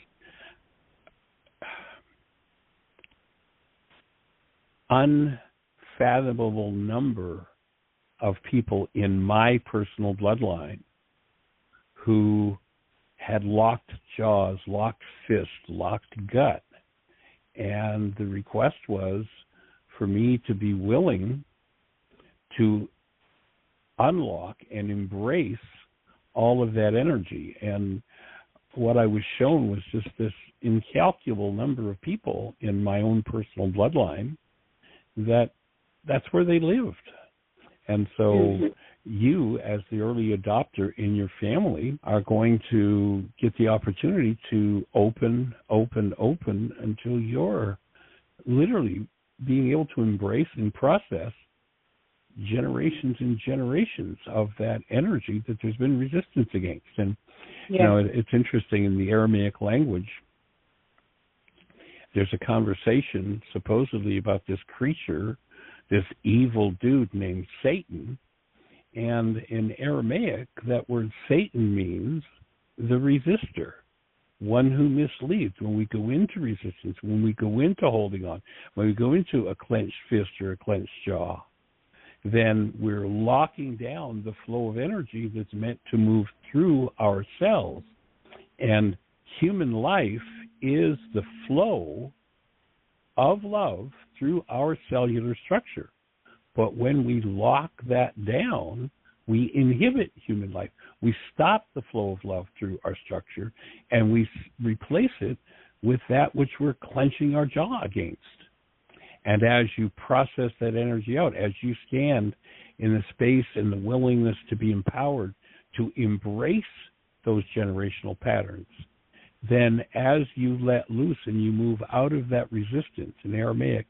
unfathomable number of people in my personal bloodline who had locked jaws, locked fist, locked gut. And the request was for me to be willing to unlock and embrace all of that energy. And what I was shown was just this incalculable number of people in my own personal bloodline that's where they lived. And so you, as the early adopter in your family, are going to get the opportunity to open until you're literally being able to embrace and process generations and generations of that energy that there's been resistance against. And, it's interesting, in the Aramaic language, there's a conversation supposedly about this creature, this evil dude named Satan. And in Aramaic, that word Satan means the resistor, one who misleads. When we go into resistance, when we go into holding on, when we go into a clenched fist or a clenched jaw, then we're locking down the flow of energy that's meant to move through our cells. And human life is the flow of love through our cellular structure. But when we lock that down, we inhibit human life. We stop the flow of love through our structure, and we replace it with that which we're clenching our jaw against. And as you process that energy out, as you stand in the space and the willingness to be empowered to embrace those generational patterns, then as you let loose and you move out of that resistance, in Aramaic,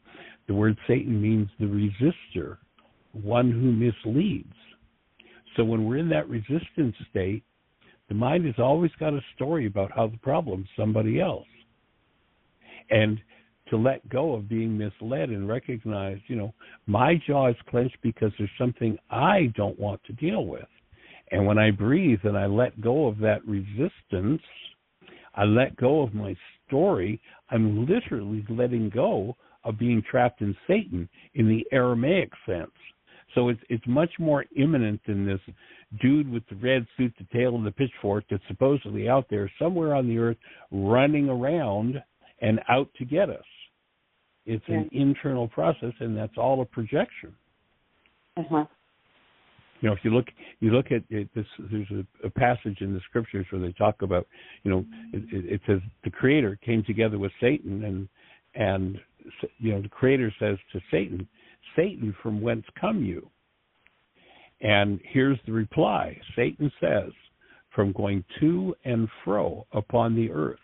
the word Satan means the resistor, one who misleads. So when we're in that resistance state, the mind has always got a story about how the problem's somebody else. And to let go of being misled and recognize, my jaw is clenched because there's something I don't want to deal with. And when I breathe and I let go of that resistance, I let go of my story, I'm literally letting go of being trapped in Satan in the Aramaic sense. So it's much more imminent than this dude with the red suit, the tail, and the pitchfork that's supposedly out there somewhere on the earth running around and out to get us. It's an internal process, and that's all a projection. Uh-huh. You know, if you look at it, there's a passage in the scriptures where they talk about, you know, it says the Creator came together with Satan, and you know, the Creator says to Satan, "Satan, from whence come you?" And here's the reply. Satan says, "From going to and fro upon the earth,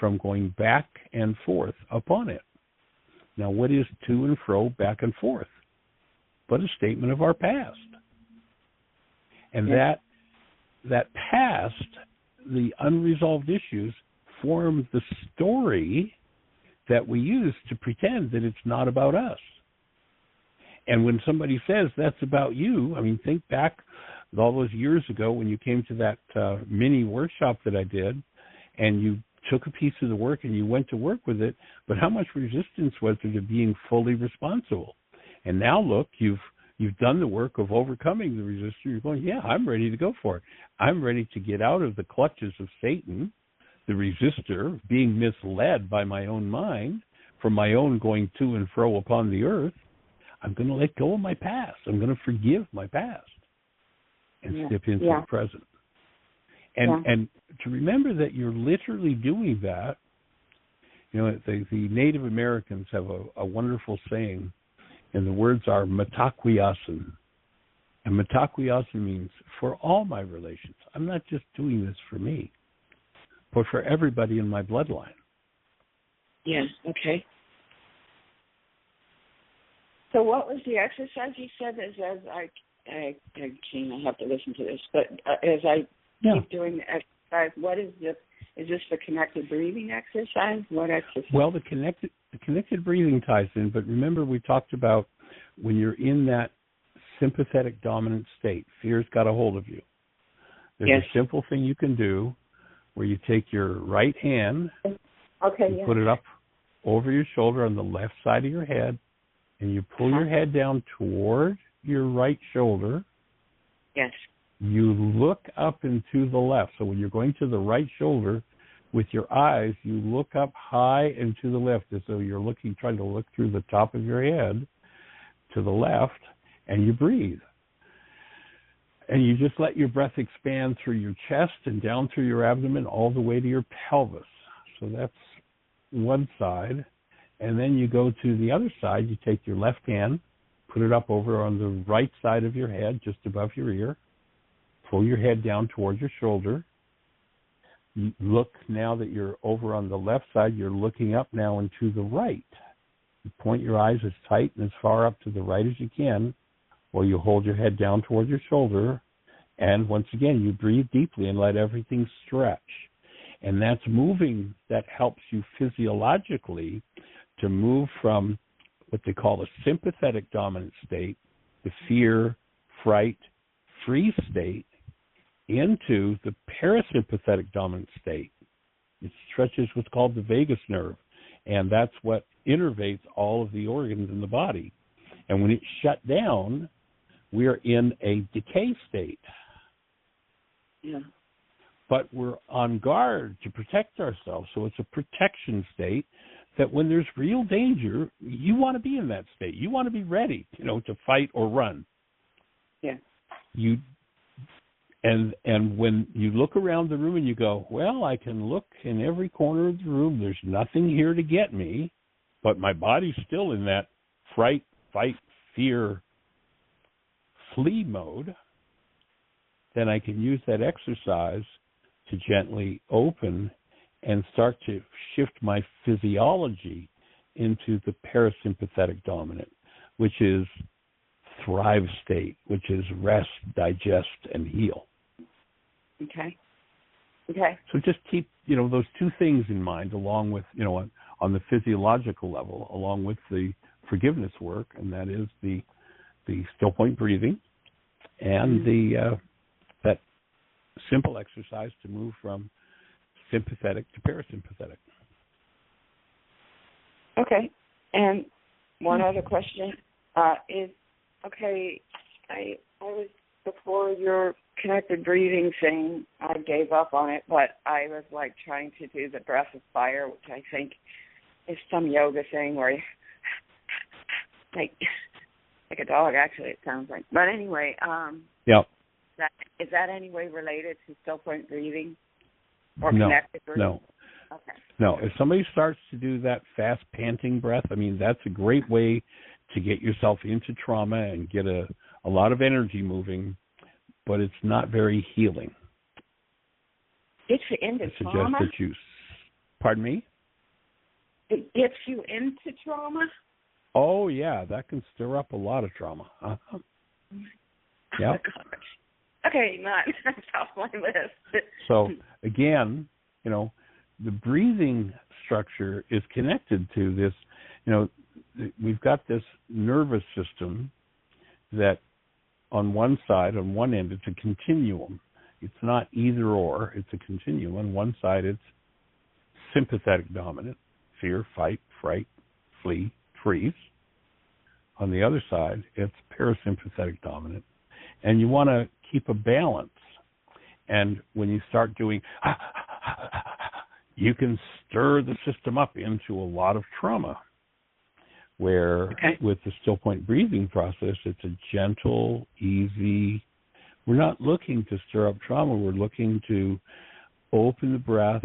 from going back and forth upon it." Now, what is to and fro, back and forth? But a statement of our past. And that past, the unresolved issues, form the story that we use to pretend that it's not about us. And when somebody says that's about you, I mean, think back all those years ago when you came to that mini workshop that I did, and you took a piece of the work and you went to work with it, but how much resistance was there to being fully responsible? And now look, you've done the work of overcoming the resistance. You're going, yeah, I'm ready to go for it. I'm ready to get out of the clutches of Satan, the resistor, being misled by my own mind, from my own going to and fro upon the earth. I'm going to let go of my past. I'm going to forgive my past and step into the present. And to remember that you're literally doing that. You know, the Native Americans have a wonderful saying, and the words are mataquiasan. And mataquiasan means for all my relations. I'm not just doing this for me, but for everybody in my bloodline. Yes, okay. So what was the exercise you said as I have to listen to this, but as I keep doing the exercise, what is this? Is this the connected breathing exercise? What exercise? Well, the connected breathing ties in, but remember we talked about when you're in that sympathetic dominant state, fear's got a hold of you. There's a simple thing you can do where you take your right hand, put it up over your shoulder on the left side of your head, and you pull your head down toward your right shoulder. Yes. You look up and to the left. So when you're going to the right shoulder, with your eyes, you look up high and to the left as though you're trying to look through the top of your head to the left, and you breathe. And you just let your breath expand through your chest and down through your abdomen all the way to your pelvis. So that's one side. And then you go to the other side. You take your left hand, put it up over on the right side of your head, just above your ear. Pull your head down towards your shoulder. You look, now that you're over on the left side, you're looking up now and to the right. You point your eyes as tight and as far up to the right as you can, while you hold your head down towards your shoulder. And once again, you breathe deeply and let everything stretch. And that's moving, that helps you physiologically to move from what they call a sympathetic dominant state, the fear, fright, free state, into the parasympathetic dominant state. It stretches what's called the vagus nerve, and that's what innervates all of the organs in the body. And when it's shut down, we are in a decay state. Yeah. But we're on guard to protect ourselves, so it's a protection state that when there's real danger, you want to be in that state. You want to be ready, to fight or run. Yeah. And when you look around the room and you go, well, I can look in every corner of the room. There's nothing here to get me, but my body's still in that fright, fight, fear, flee mode. Then I can use that exercise to gently open and start to shift my physiology into the parasympathetic dominant, which is thrive state, which is rest, digest, and heal. Okay. So just keep, those two things in mind, along with, on the physiological level, along with the forgiveness work, and that is the still point breathing and the that simple exercise to move from sympathetic to parasympathetic. Okay. And one other question is, okay, I was, before your connected breathing thing, I gave up on it, but I was like trying to do the breath of fire, which I think is some yoga thing where you, like a dog, actually, it sounds like. But anyway, yeah. Is that any way related to still point breathing or No, connected breathing? No. Okay. No, if somebody starts to do that fast panting breath, I mean, that's a great way to get yourself into trauma and get a lot of energy moving, but it's not very healing. Gets you into trauma? I suggest that you, pardon me? It gets you into trauma? Oh, yeah, that can stir up a lot of trauma. Uh-huh. Yeah. Oh, okay, that's off my list. So, again, you know, the breathing structure is connected to this. You know, we've got this nervous system that on one side, on one end, it's a continuum. It's not either or, it's a continuum. On one side, it's sympathetic dominant, fear, fight, fright, flee, freeze. On the other side, it's parasympathetic dominant. And you want to keep a balance. And when you start doing, you can stir the system up into a lot of trauma, where with the still point breathing process, it's a gentle, easy. We're not looking to stir up trauma. We're looking to open the breath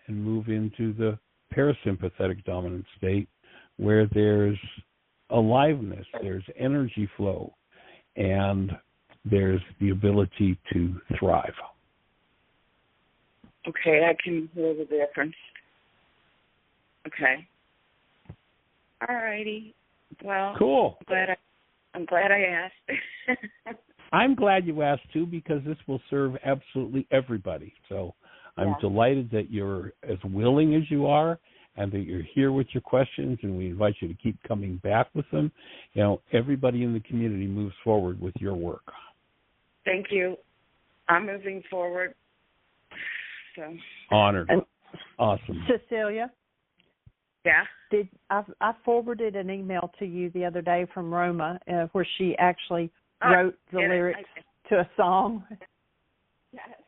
and move into the parasympathetic dominant state, where there's aliveness, there's energy flow, and there's the ability to thrive. Okay, I can hear the difference. Okay. All righty. Well, cool. I'm glad I asked. I'm glad you asked, too, because this will serve absolutely everybody. So I'm delighted that you're as willing as you are and that you're here with your questions, and we invite you to keep coming back with them. You know, everybody in the community moves forward with your work. Thank you. I'm moving forward. So. Honored. Awesome. Cecilia? Yeah? I forwarded an email to you the other day from Roma where she actually wrote the lyrics to a song. Yes.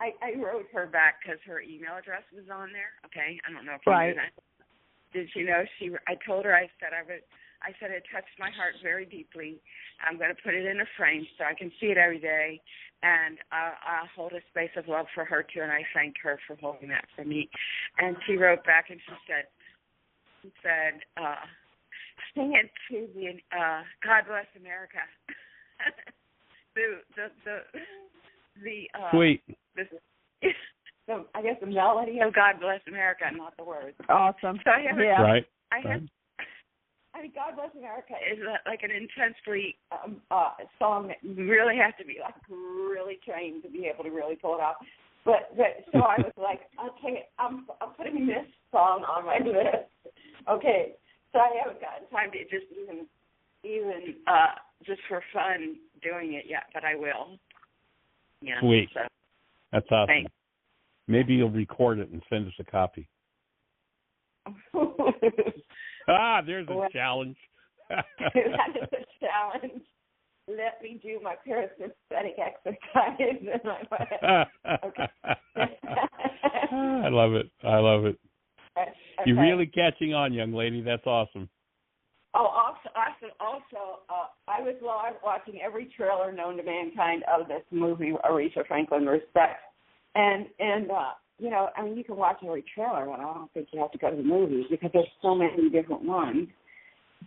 I wrote her back because her email address was on there. Okay, I don't know if you knew that. Did you know I told her, I said it touched my heart very deeply. I'm going to put it in a frame so I can see it every day, and I'll hold a space of love for her too. And I thank her for holding that for me. And she wrote back and she said, sing it to the God Bless America. Sweet. I guess the melody of God Bless America, not the words. Awesome. So God Bless America is like an intensely song that you really have to be like really trained to be able to really pull it off. But so I was like, okay, I'm putting this song on my list. Okay, so I haven't gotten time to just even just for fun doing it yet, but I will. Yeah. Sweet. So. That's awesome. Thanks. Maybe you'll record it and send us a copy. There's a challenge. That is a challenge. Let me do my parasympathetic exercise. Okay. I love it. Okay. You're really catching on, young lady. That's awesome. Oh, awesome. Also, I was live watching every trailer known to mankind of this movie, Aretha Franklin Respect. And you know, I mean, you can watch every trailer, and I don't think you have to go to the movies because there's so many different ones.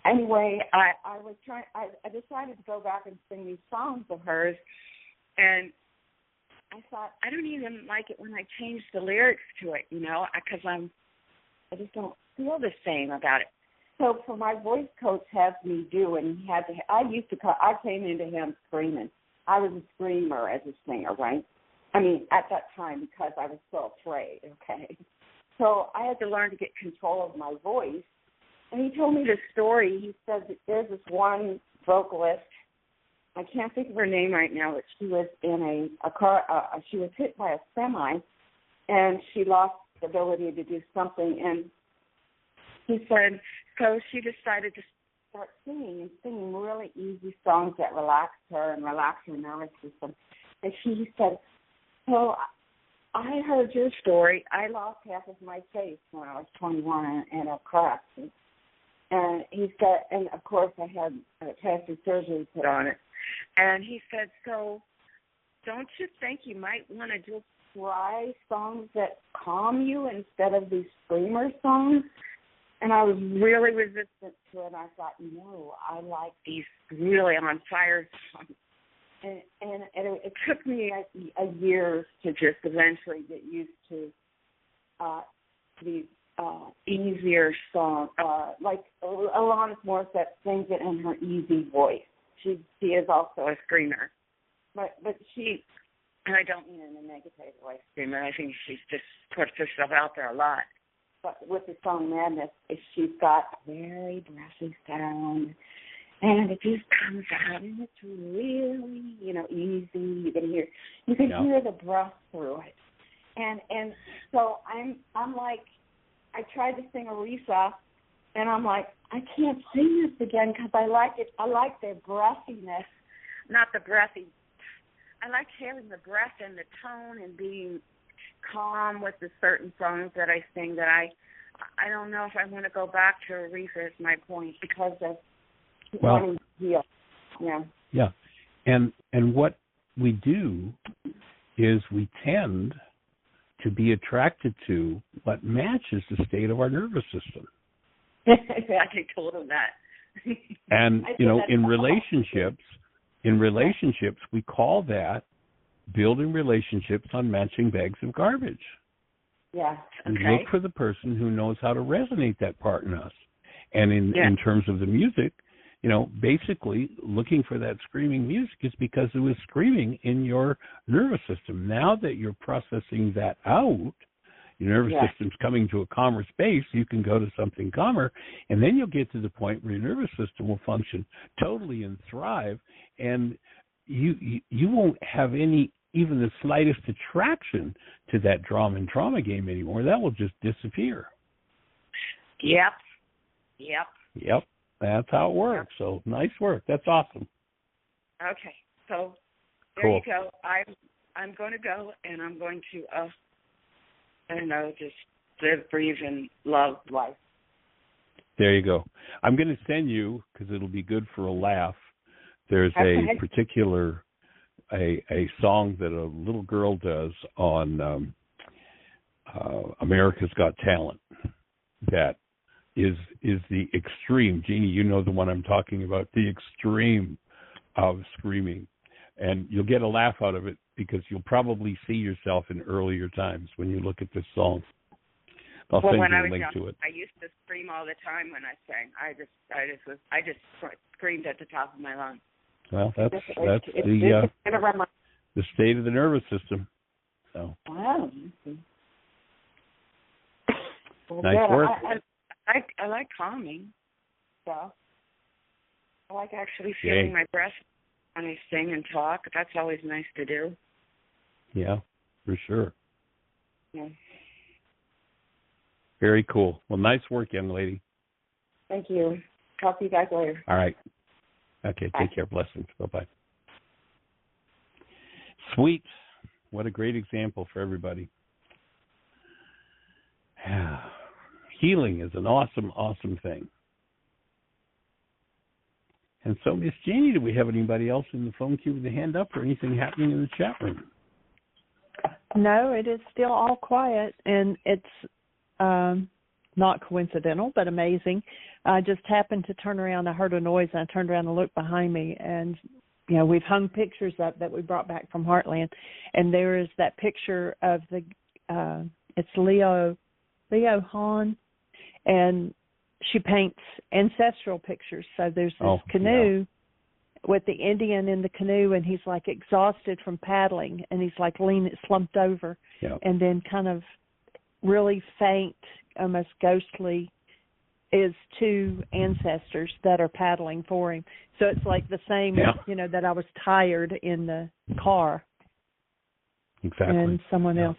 Anyway, I decided to go back and sing these songs of hers, and I thought, I don't even like it when I change the lyrics to it, you know, because I just don't feel the same about it. So for my voice coach has me do, and he had to. I came into him screaming. I was a screamer as a singer, right? I mean, at that time because I was so afraid. Okay, so I had to learn to get control of my voice. And he told me this story. He said that there's this one vocalist, I can't think of her name right now, but she was in a car. She was hit by a semi, and she lost the ability to do something. And he said, so she decided to start singing really easy songs that relaxed her and relaxed her nervous system. And he said, so I heard your story. I lost half of my face when I was 21 in a car accident. And he said, and of course I had plastic surgery put on it. And he said, so don't you think you might want to just try songs that calm you instead of these screamer songs? And I was really resistant to it. I thought, no, I like these really on fire songs. And it took me a year to just eventually get used to these easier songs. Like Alanis Morissette sings it in her easy voice. She is also a screamer, but she, and I don't mean in a negative way, screamer. I think she just puts herself out there a lot. But with the song Madness, she's got a very breathy sound, and it just comes out, and it's really, easy. You can hear the breath through it, and so I'm like, I tried to sing Aretha, and I'm like, I can't sing this again because I like it. I like the breathiness, not the breathy. I like having the breath and the tone and being calm with the certain songs that I sing. That I don't know if I want to go back to Aretha. Is my point, because of wanting to heal. Yeah, and what we do is we tend to be attracted to what matches the state of our nervous system. I told him that. And in relationships, we call that building relationships on matching bags of garbage. Yeah. Okay. We look for the person who knows how to resonate that part in us. And in terms of the music, basically looking for that screaming music is because it was screaming in your nervous system. Now that you're processing that out, your nervous system's coming to a calmer space, you can go to something calmer, and then you'll get to the point where your nervous system will function totally and thrive, and you won't have even the slightest attraction to that drama and trauma game anymore. That will just disappear. Yep. That's how it works. So nice work. That's awesome. Okay. So there you go. I'm going to go, and I'm going to just live, breathe, and love life. There you go. I'm going to send you, because it'll be good for a laugh. There's a particular a song that a little girl does on America's Got Talent that is the extreme. Jeannie, you know the one I'm talking about, the extreme of screaming. And you'll get a laugh out of it because you'll probably see yourself in earlier times when you look at this song. I'll send you a link to it. I used to scream all the time when I sang. I just screamed at the top of my lungs. Well, that's the state of the nervous system. So. Wow. Nice work. I like calming stuff. I like actually feeling my breath when I sing and talk. That's always nice to do. Yeah, for sure. Yeah. Very cool. Well, nice work, young lady. Thank you. Talk to you guys later. All right. Okay, Bye. Take care. Blessings. Bye-bye. Sweet. What a great example for everybody. Healing is an awesome, awesome thing. And so, Miss Janie, do we have anybody else in the phone queue with a hand up or anything happening in the chat room? No, it is still all quiet, and it's not coincidental, but amazing. I just happened to turn around. I heard a noise, and I turned around and looked behind me, and we've hung pictures up that we brought back from Heartland, and there is that picture of it's Leo Hahn, and she paints ancestral pictures. So there's this canoe with the Indian in the canoe, and he's like exhausted from paddling, and he's like slumped over, and then kind of really faint, almost ghostly is two ancestors that are paddling for him. So it's like the same, that I was tired in the car. Exactly. And someone else,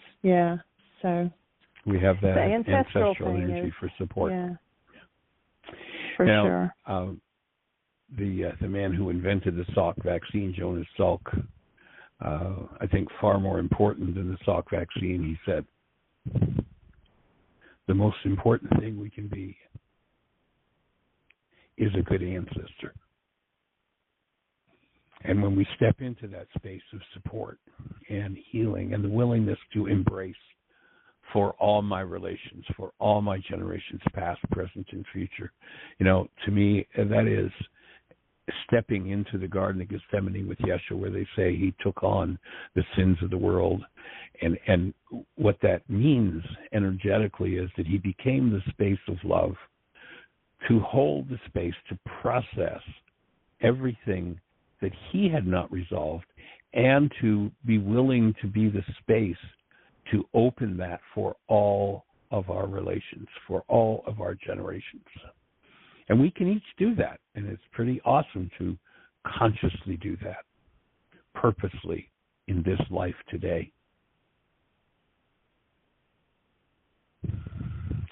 So we have that the ancestral energy for support. Yeah, for sure. The man who invented the Salk vaccine, Jonas Salk, I think far more important than the Salk vaccine, he said, the most important thing we can be is a good ancestor. And when we step into that space of support and healing and the willingness to embrace for all my relations, for all my generations, past, present, and future, to me, that is stepping into the Garden of Gethsemane with Yeshua, where they say he took on the sins of the world. And what that means energetically is that he became the space of love, to hold the space to process everything that he had not resolved, and to be willing to be the space to open that for all of our relations, for all of our generations. And we can each do that, and it's pretty awesome to consciously do that, purposely, in this life today.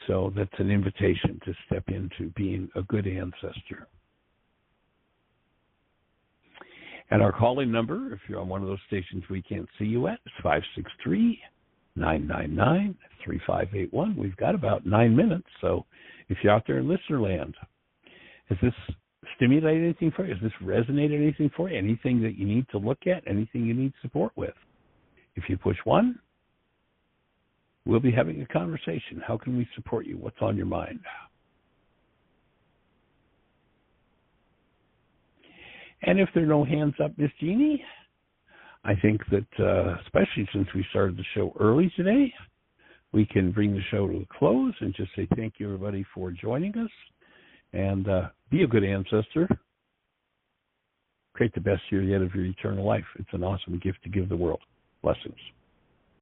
So that's an invitation to step into being a good ancestor. And our calling number, if you're on one of those stations we can't see you at, is 563-999-3581. We've got about 9 minutes, so if you're out there in listener land, has this stimulated anything for you? Has this resonated anything for you? Anything that you need to look at? Anything you need support with? If you push 1, we'll be having a conversation. How can we support you? What's on your mind? And if there are no hands up, Miss Jeannie, I think that, especially since we started the show early today, we can bring the show to a close and just say thank you, everybody, for joining us. And be a good ancestor. Create the best year yet of your eternal life. It's an awesome gift to give the world. Blessings.